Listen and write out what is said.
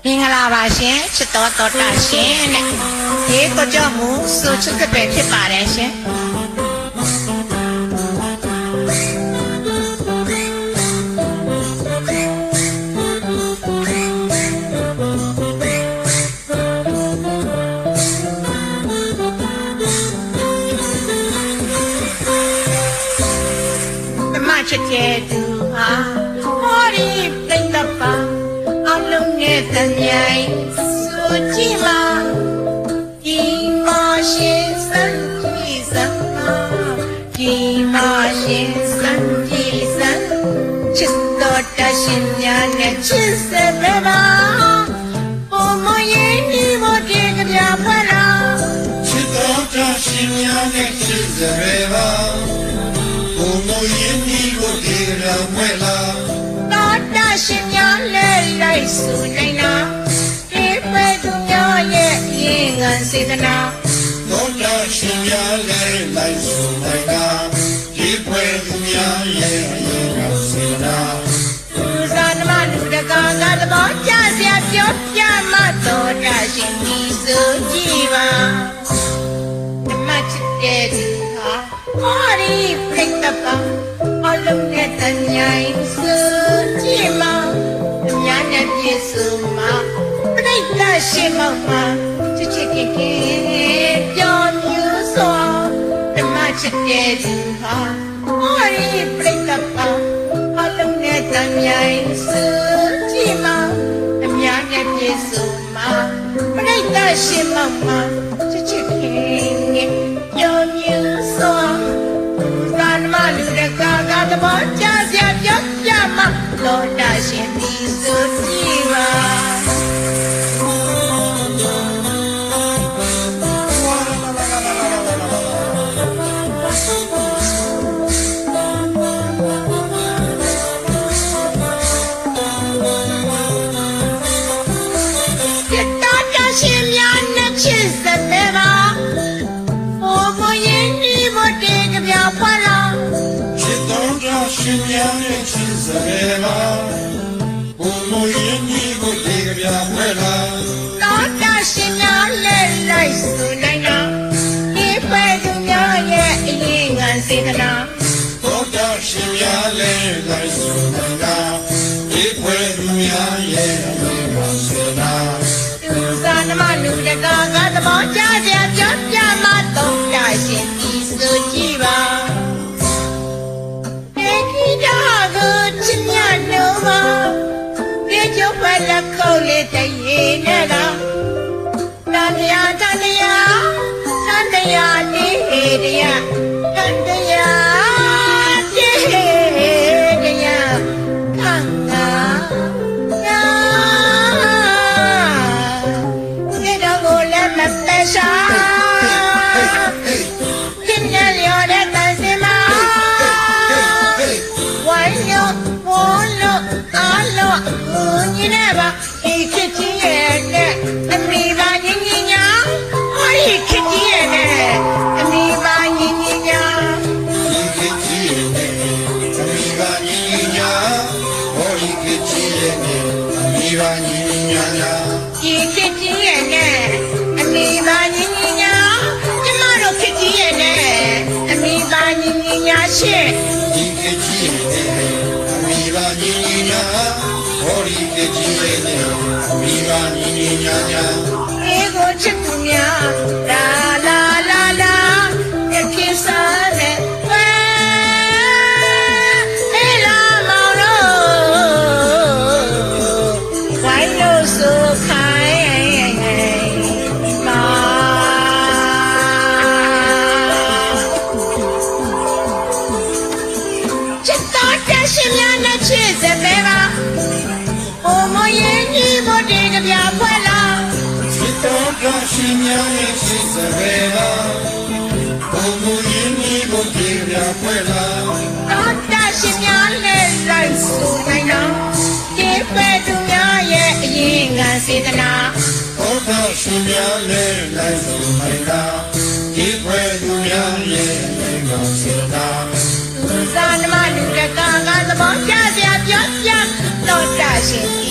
မင်္ဂလာပါရှင်ချစ်တော်တော်တာရှင်တဲ့ဒီကိုကြောင့်မူဆိုချစ်တဲ့ပဲဖြစ်ပါတယ်ရှင်ချစ်တဲ့သူဟာဟောဒီပြိတ္တပါအလုံးနဲ့တမြိုင်ဆိုကြည့်မှာဒီမာရှင်စံကြည့်စံဒီမာရှင်စံကြည့်စံချစ်တော်တရှင်များနဲ့ချစ်စဲပဲပါပုံမရင်ဒီမတေကြပြဖွယ်လာချစ်တော်တရှင်များနဲ့ချစ်စဲပဲပါဘုံမရင်ဒီကိုဒီရမွဲလာတော်တရှင်များလဲလိုက်စုနိုင်နာဒီပဲသူများရဲ့ရင်ငန်းစေတနာတော်တရှင်များလဲလိုက်စုနိုင်နာဒီပဲသူများရဲ့ရင်ငန်းစေတနာသူစားနမလူတကာကသဘောကျစရာပြောပြမတော်တရှင်ကြီးစုကြည့်ပါဓမ္မချစ်တဲ့သူဟာဟောဒီပြိတ္တပါအလုံးနဲ့တမြိုင်စုကြည့်မှာအများနဲ့ပြည့်စုံမှာပြိတ္တရှင်မောင်မှာချစ်ချစ်ခင်ခင်ပြောမြူစွာဓမ္မချစ်တဲ့သူဟာဟောဒီပြိတ္တပါအလုံးနဲ့တမြိုင်စုကြည့်မှာအများနဲ့ပြည့်စုံမှာပြိတ္တရှင်မောင်မှာချစ်ချစ်ခင်ခင်ပြောမြူစွာသာနမလူတကာကသဘောကျစရာပြောပြမှာတော်တရှင်ဒီဆိုကြည့်ပါရှင်များနဲ့ချစ်စဲပါဘိုးဘရင်ဒီမတေကြပြဖွာလာချစ်တော်တရှင်များနဲ့ချစ်စဲပါဘုံမရင်ဒီကိုဒီကြမွဲလာတော်တရှင်များလဲလိုက်စုနိုင်နာဒီပဲသူများရဲ့အရင်ငန်းစေတနာတော်တရှင်များလဲလိုက်စုနိုင်နာဒီပဲသူများရဲ့အရင်ငန်းစေတနာသာနမလူတကာကသဘောကျစရာပြောပြမတော့တရှင်ဒီဆိုကြည့်ပါတေခိတာကိုချစ်မြတ်လို့ပါပြေကျုပ်ပဲလက်ခုပ်လေးတရေနဲ့လားတန်တရားတန်တရားတန်တရားဒီတရားတန်တရားဒီတရားခံတာရှာပြင်းရလျော်တဲ့တန်စင်မှာဝိုင်းလို့ပေါ်လို့အားလို့အခုညီနေပါဒီခစ်ကြီးရဲ့နဲ့အမိပါညီညီညာဟောဒီခစ်ကြီးရဲ့နဲ့အမိပါညီညီညာဒီခစ်ကြီးရဲ့နဲ့အမိပါညီညီညာဟောဒီခစ်ကြီးရဲ့နဲ့အမိပါညီညီညာဒီခစ်ကြီးရဲ့နဲ့အမိပါညီညီညာကျမတို့ခစ်ကြီးရဲ့နဲ့အမိပါညီညီညာရှင့်ဒီခစ်ကြီးရဲ့နဲ့အမိပါညီညီညာဟောဒီခစ်ကြီးရဲ့နဲ့အမိပါညီညီညာဒီကိုချစ်သူများလာလာလာလာရခိစားတဲ့ဝဲအေးလာမောင်တို့ဝိုင်းလို့ဆိုခိုင်းမာချစ်တော်တရှင်များနဲ့ချစ်စဲပါဘုံမရင်ဒီမတေကြပြဖွယ်လာချစ်တော်တရှင်များနဲ့ချစ်စဲပါဘုံမရင်ဒီကိုတေကြဖွယ်လာတော်တရှင်များနဲ့လိုက်စုနိုင်နာဒီပဲသူများရဲ့အရင်ငန်းစေတနာတော်တရှင်များနဲ့လိုက်စုနိုင်နာဒီပဲသူများရဲ့အရင်ငန်းစေတနာသာနမလူတကာကသဘောကျစရာပြောပြတော်တရှင်